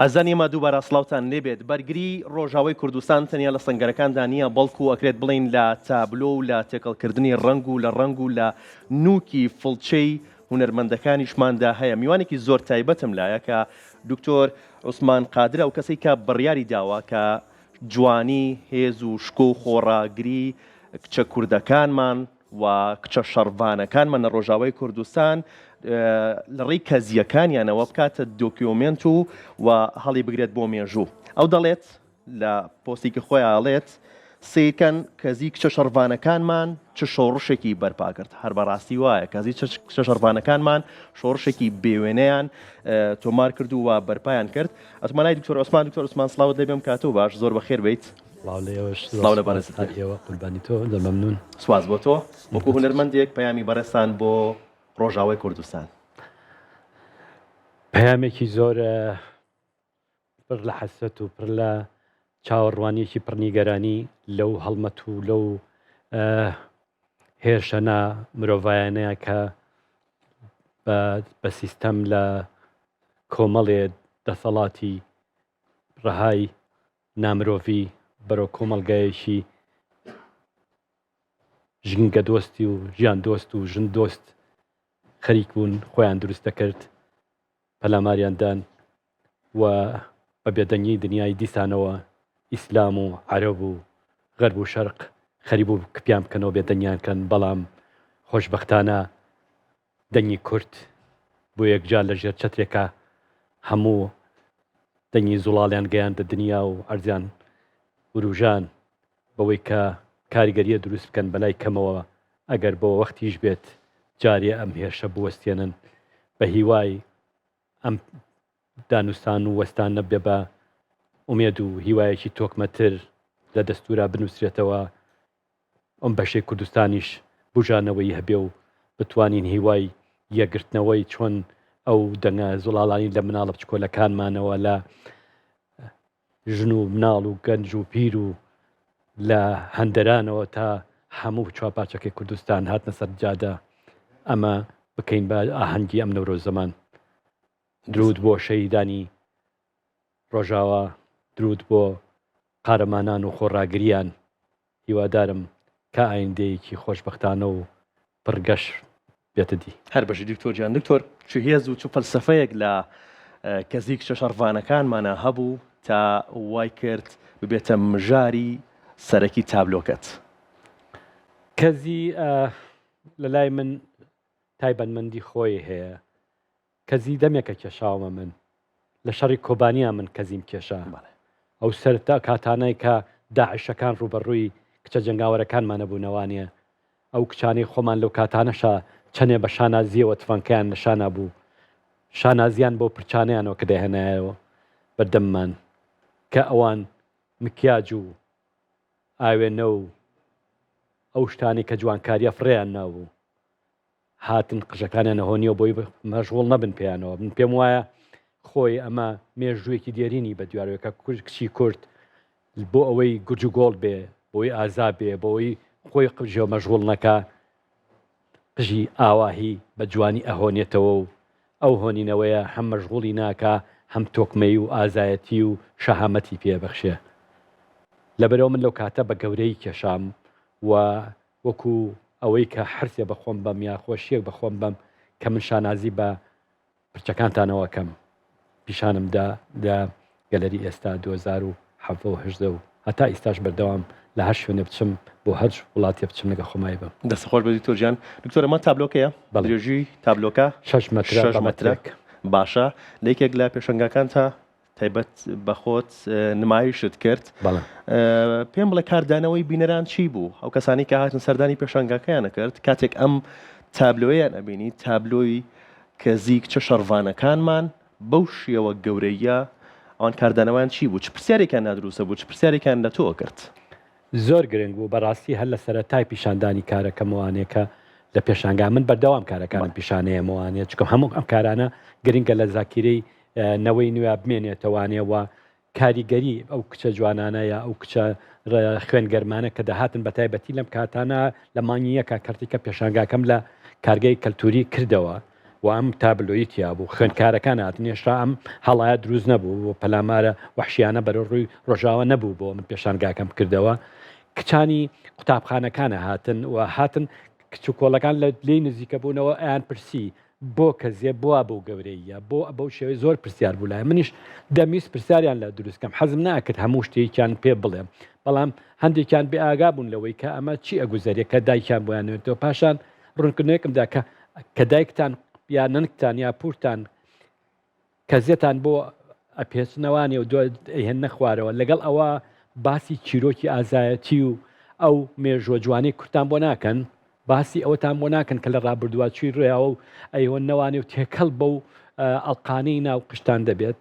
ئازانیمە دووبارە سڵاوتان لێبێت. بەرگری ڕۆژاوای کوردستان تەنیا لە سەنگەرەکاندا نییە، بەڵکو ئەکرێت بڵین لە تابلۆ و لە تێکەڵکردنی ڕنگ و لە ڕنگ و لە نووکی فڵچەی هونەرمەندەکانیشماندا هەیە. میوانێکی زۆر تایبەتم لایە کە دکتۆر عوسمان قادرە و کەسێک کە بڕیاری داوە کە جوانی، هێز و شکۆ و خۆڕاگری کچە کوردەکانمان و کچە شەڕڤانەکانمان لە ڕۆژاوای کوردستان لە ڕێی کەزیەکانیانەوە بکاتە دۆکیۆمنت و هەڵی بگرێت بۆ مێژوو. ئەو دەڵێت لە پۆستێکی خۆیان ئەڵێت سیرکەن کەزی کچە شەڕڤانەکانمان چ شۆڕشێکی بەرپا کرد. هەر بەڕاستی وایە کەزی کچە شەڕڤانەکانمان شۆڕشێکی بێوێنەیان تۆمار کرد و بەرپایان کرد. ئەتمانای دکتۆر عوسمان سڵاوت دەبێم کاتەوە باش، زۆر بەخێر بیت. سڵاو لە بەڕێزتەوە قوربانی تۆ، مەمنون. سواز بۆ تۆ وەکو هونەرمەندێک پەیامی بەڕێستان بۆ ڕۆژاوای کوردستان. پەیامێکی زۆر پڕ لە حەسرەت و پڕ لە چاوەڕوانیەکی پڕنیگەرانی لەو هەڵمەت و لەو هێرشەنە مرۆڤایانەیە کە بە سیستەم لە کۆمەڵێ دەسەڵاتی ڕەهای نامرۆڤی بەرەو کۆمەڵگایەکی ژنگە دۆستی و ژیان دۆست و ژن دۆست خەریک بوون، خۆیان دروستە کرد، پەلاماریاندان و بە بێدەنگی دنیای دیسانەوە ئیسلام و عەرەب و غەرب و شەرق خەریب و کپیان بکەنەوە بێدەنگیانکەن. بەڵام خۆشبەختانە دەنگی کورد بۆ یەکجار لە ژێر چەترێکە هەموو دەنگی زوڵاڵیان گەیاندە دنیا و ئەرزیان وروژان بەوەی کە کاریگەریە دروست بکەن بەلای کەمەوە ئەگەر بۆ وەختیش بێت جارێ ئەم هێرشە بوەستێنن بە هیوای ئەم دانوستان و وەستان نەبێ بە ئومێد و هیوایەکی تۆکمەتر لە دەستورا بنووسرێتەوە، ئەم بەشەی کوردستانیش بژانەوەی هەبێ و بتوانین هیوای یەکگرتنەوەی چۆن ئەو دەنگە زوڵاڵانی لە مناڵە بچکۆلەکانمانەوە لە ژن و مناڵ و گەنج و پیر و لە هەندەرانەوە تا هەموو چوارپارچەکەی کوردستان هاتنە سەر جادە ئەمە بکەین بە ئاهەنگی ئەم نەورۆز زەمان. درود بۆ شەهیدانی ڕۆژاوا، درود بۆ قارەمانان و خۆڕاگریان. هیوادارم کە ئایندەیەکی خۆشبەختانە و پڕگەش بێتە دی. هەر بەشی دکتۆر جان، دکتۆر چ هێز و چ فەلسەفەیەک لە کەزی کچە شەڕڤانەکانمانە هەبوو تا وای کرد ببێتە مژاری سەرەکی تابلۆکەت؟ کەزی لە لای من تایبەتمەندی خۆی هەیە. کەزی دەمێکە کێشاومە من لە شەڕی کۆبانیا من کەزیم کێشا. ئەو سەرتا کاتانای کە داعشەکان ڕوبەڕووی کچە جەنگاوەرەکانمانە بوونەوانە، ئەو کچانەی خۆمان لەو کاتانەشا چەندێ بە شانازیەوە تفەنکەیان لەشانە بوو، شانازیان بۆ پرچانیانەوە کە دەهێنایەوە بەردەممان کە ئەوان مکیاج و ئاوێنە و ئەو شتانی کە جوانکاریە فڕێیان نابوو هاتن قژەکانیان نەهۆنیەوە بۆی مەشغوڵ نەبن پێیانەوە. من پێم وایە خۆی ئەمە مێژوویەکی دیێرینی بە دیوارەوەکە کچی کورد بۆ ئەوەی گورج و گۆڵ بێ، بۆی ئازا بێ، بۆی خۆی قژە مەشغوڵ نەکا، قژی ئاواهی بە جوانی ئەهۆنێتەوە و ئەو هۆنینەوەیە هەم مەشغوڵی ناکە، هەم تۆکمەی و ئازایەتی و شەهامەتی پێبەخشێ. لەبەرەوە من لەو کاتە بە گەورەی کێشام و وەکو ئەوەی کە حرسێ بەخۆم بەم یا خۆشیەک بەخۆم بەم کە من شانازی بە پرچەکانتانەوەکەم پیشانمدا لە گەلەری ئێستا 2017 و هەتا ئێستاش بەردەوام لە هەر شوێنێ بچم بۆ هەر وڵاتێ بچم لەگە خۆمای بم. دەستەخۆش بە دکتۆر جان. دکتۆر ئەمە تابلۆکەیە؟ درێژی تابلۆکە 6 مەترێک. باشە، لەیکێک لە پێشەنگەکان تا تایبەت بە خۆت نمایشت کرد. پێم بڵێ کاردانەوەی بینەران چی بوو؟ ئەو کەسانی کە هاتن سەردانی پێشەنگەکەیانە کرد کاتێک ئەم تابلۆیان ئەبینی، تابلۆی کەزی کچە شەڕڤانەکانمان بەو شێوە گەورەیە، ئەوان کاردانەوەیان چی بوو؟ چ پرسیارێکیان نادروستە بوو؟ چ پرسیارێکیان لە تۆ کرد؟ زۆر گرنگ بوو بەڕاستی هەر لە سەرەتای پیشاندانی کارەکەمەوانەیە لە پێشانگا من بەردەوام کارەکانم پیشانەیەمەوانێت، چکە هەموو ئەم کارانە گرنگە لە زاکیرەی نەوەی نوێ بمێنێتەوانێەوە کاریگەری ئەو کچە جوانانە یا ئەو کچە خوێنگەرمانە کە دەهاتن بە تایبەتی لەم کاتانە لە مانگی یەکە کەرتێکە پێشانگاکەم لە کارگەی کەلتوری کردەوە و ئەم تابلۆیتیا بوو خوێندکارەکان هاتنێشتا ئەم هەڵایە دروست نەبوو بۆ پەلامارە وەحشیانە بەرە ڕووی ڕۆژاوە نەبوو بۆ من پێشانگاکەم کردەوە کچانی قوتابخانەکانە هاتن و هاتن کچ و کۆڵەکان لە لێی نزیکە بوونەوە ئەیان پرسی بۆ کەزیە بووە بەو گەورەیە بۆ بەو شێوەی زۆر پرسیار بوو لای منیش دەمیست پرسیاریان لە دروستکەم حەزم ناکرد هەموو شتێکیان پێ بڵێم بەڵام هەندێکیان بێ ئاگا بوون لەوەی کە ئەمە چی ئەگوزەریە کە دایکیان بۆیانێتەوە پاشان ڕوونکردنەوەیەکمدا کە دایکتان یا ننکتان یا پورتان کەزیێتان بۆ ئەپێچنەوانی و هێن نەخوارەوە لەگەڵ ئەوە باسی چیرۆکی ئازایەتی و ئەو مێژوە جوانی کورتان بۆ ناکەن باسی ئەوەتان بۆ ناکەن کە لە ڕابردوواچوی ڕێەوە و ئەیوە نەوانی و تێکەڵ بەو ئەڵقانەی ناو قشتان دەبێت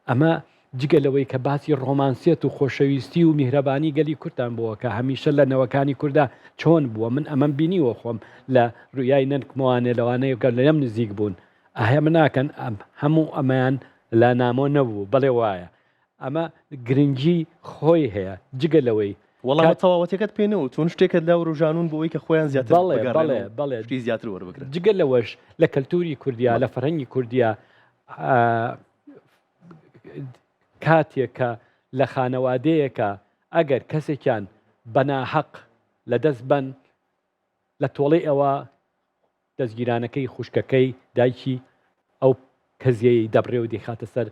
ئەمە جگە لەوەی کە باسی ڕۆمانسیەت و خۆشەویستی و میهرەبانی گەلی کورتان بووە کە هەمیشە لە نەوەکانی کووردا چۆن بووە من ئەمەم بینیوە خۆم لە ڕویای نەنکمەوانێ لەوانەیە گەر لە لەم نزیک بوون ئاهێ من ناکەن هەموو ئەمەیان لە نامۆ نەبوو بەڵێ وایە ئەمە گرنگی خۆی هەیە جگە لەوەی وەڵام تەواوەتەکەت پێنەوە چۆن شتێکت لا ڕژانون بۆەوەی کە خۆیان زیاتر بەڵێ زیاتر وەربگرن جگە لەوەش لە کەلتوری کوردیا لە فەرهەنگی کوردیا کاتێکە لە خانەوادەیەکە ئەگەر کەسێکیان بەناحەق لە دەست بن لە تۆڵەی ئەوە دەستگیرانەکەی خوشکەکەی دایکی ئەو کەزیەی دەبڕێ و دەیخاتە سەر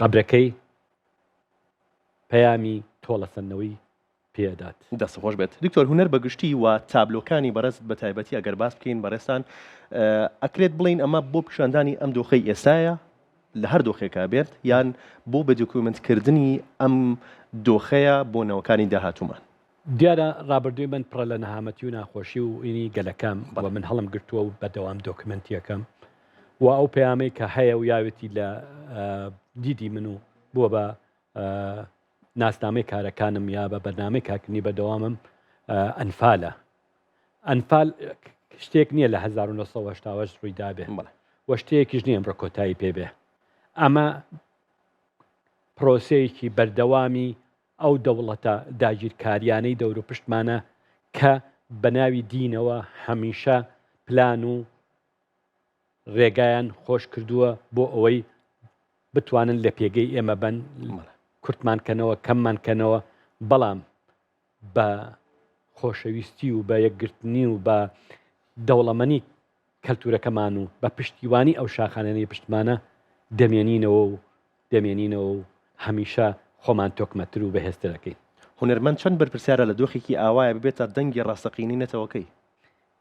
قەبرەکەی پەیامی تۆڵەسەندنەوەی پێدات دەستخۆش بێت دکتۆر هونەر بەگشتی و تابلۆکانی بەڕست بە تایبەتی ئەگەر باس بکەین بەڕێستان ئەکرێت بڵین ئەمە بۆ پیشاندانی ئەم دۆخەی ئێستایە لە هەر دۆخێکا بێت یان بۆ بە دوکومنتکردنی ئەم دۆخەیە بۆ نەوەکانی داهاتوومان دیارە ڕابردووی من پڕە لە نەهامەتی و ناخۆشی و ئینی گەلەکەم و من هەڵم گرتووە و بەدەوام دۆکمنتیەکەم و ئەو پەیامەی کە هەیە و یاوێتی لە دیدی من و بووە بە ناسنامەی کارەکانم یا بە بەرنامەی کارکردنی بەدەوامم ئەنفالە ئەنفال شتێک نییە لە 1970 ڕوویدا بێ وە شتەیەکیش نییە ئەمڕۆ کۆتایی پێبێ ئەمە پرۆسەیەکی بەردەوامی ئەو دەوڵەتە داگیرکاریانەی دەور و پشتمانە کە بە ناوی دینەوە هەمیشە پلان و ڕێگایان خۆش کردووە بۆ ئەوەی بتوانن لە پێگەی ئێمە بن کورتمانکەنەوە کەممانکەنەوە بەڵام بە خۆشەویستی و بە یەکگرتنی و بە دەوڵەمەنی کەلتورەکەمان و بە پشتیوانی ئەو شاخانەی پشتمانە دەمێنینەوە و هەمیشە خۆمان تۆکمەتر و بەهێزترەکەی هونەرمەند چەند بەرپرسیارە لە دۆخێکی ئاوایە ببێتە دەنگی ڕاستەقینی نەتەوەکەی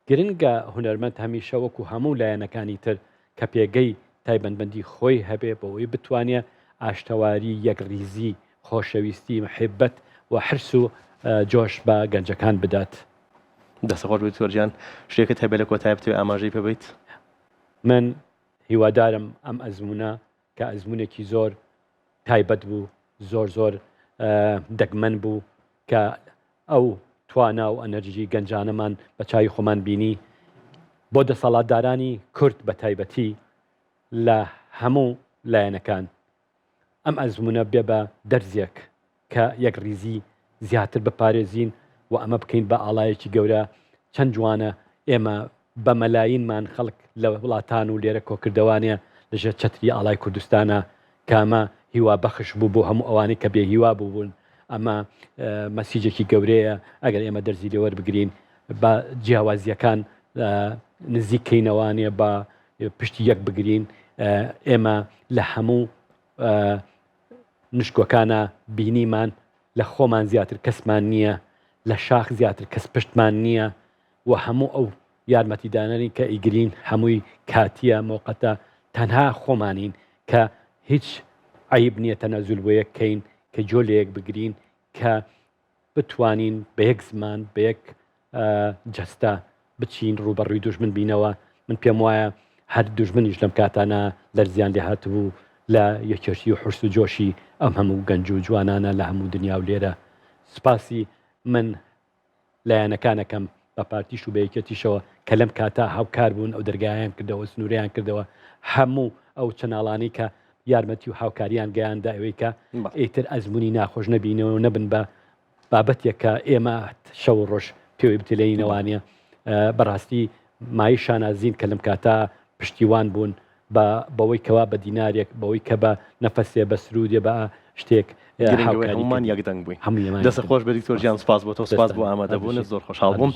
گرنگە هونەرمەند هەمیشە وەکو هەموو لایەنەکانی تر کە پێگەی تایبەتمەندی خۆی هەبێ بەوەی بتوانێت ئاشتەواری یەکریزی خۆشەویستی محبەت و حرس و جۆش بە گەنجەکان بدات دەسەخۆش بێت وەرجیان شتێکت هەبێت لە کۆتایی بتوێ ئاماژەی پێبیت من هیوادارم ئەم ئەزمونە کە ئەزمونێکی زۆر تایبەت بوو زۆر دەگمەن بوو کە ئەو توانا و ئەنەرژی گەنجانەمان بە چاوی خۆمان بینی بۆ دەسەڵاتدارانی کورد بە تایبەتی لە هەموو لایەنەکان ئەم ئەزمونە بێ بە دەرزێک کە یەکریزی زیاتر بپارێزین و ئەمە بکەین بە ئاڵایەکی گەورە چەند جوانە ئێمە بە مەلایینمان خەڵک لە وڵاتان و لێرە کۆکردەوانێ لەژێر چەتری ئاڵای کوردستانە کامە هیوا بەخش بوو بۆ هەموو ئەوانەی کە بێ هیوا بوون ئەمە مەسیجێکی گەورەیە ئەگەر ئێمە دەرزی لێوە بگرین بە جیاوازیەکان نزیکەینەوانێ بە پشتی یەک بگرین ئێمە لە هەموو نشکۆکانە بینیمان لە خۆمان زیاتر کەسمان نییە لە شاخ زیاتر کەس پشتمان نییە و هەموو ئەو یارمەتیدانەری کە ئیگرین هەمووی کاتیە موقەتە تەنها خۆمانین کە هیچ عیب نییە تەنەزول بۆ یەککەین کە جۆ لە یەک بگرین کە بتوانین بە یەک زمان بە یەک جەستە بچین ڕوبەڕووی دوژمن بینەوە من پێم وایە هەر دوژمنیش لەم کاتانە لەرزیان لێ هاتبوو لە یەکێشی و حرس و جۆشی ئەم هەموو گەنج و جوانانە لە هەموو دنیا و لێرە سپاسی من لایەنەکانەکەم بە پارتیش و بەیەکەتیشەوە کە لەم کاتا هاوکار بوون ئەو دەرگایان کردەوە سنووریان کردەوە هەموو ئەو چەناڵانی کە یارمەتی و هاوکاریان گەیاندا ئەوەی کە ئیتر ئەزمموی ناخۆش نەبینەوە نەبن بە بابەتێک کە ئێمە شەو ڕۆژ پێوەی بتلێنەوانە بەڕاستی مای شانازین کە لەم کاتا پشتیوان بوون بەوەی کەوا بە دینارێک بەوەی کە بە نەفەسێ بە سرودێ بە شتێک هەمومان یەکدەنگ بووین. دەست خۆش بە دیکتۆر ژیان سپاس بۆ تۆ، سپاس بۆ ئامادەبوون، زۆر خۆشحاڵ بووم.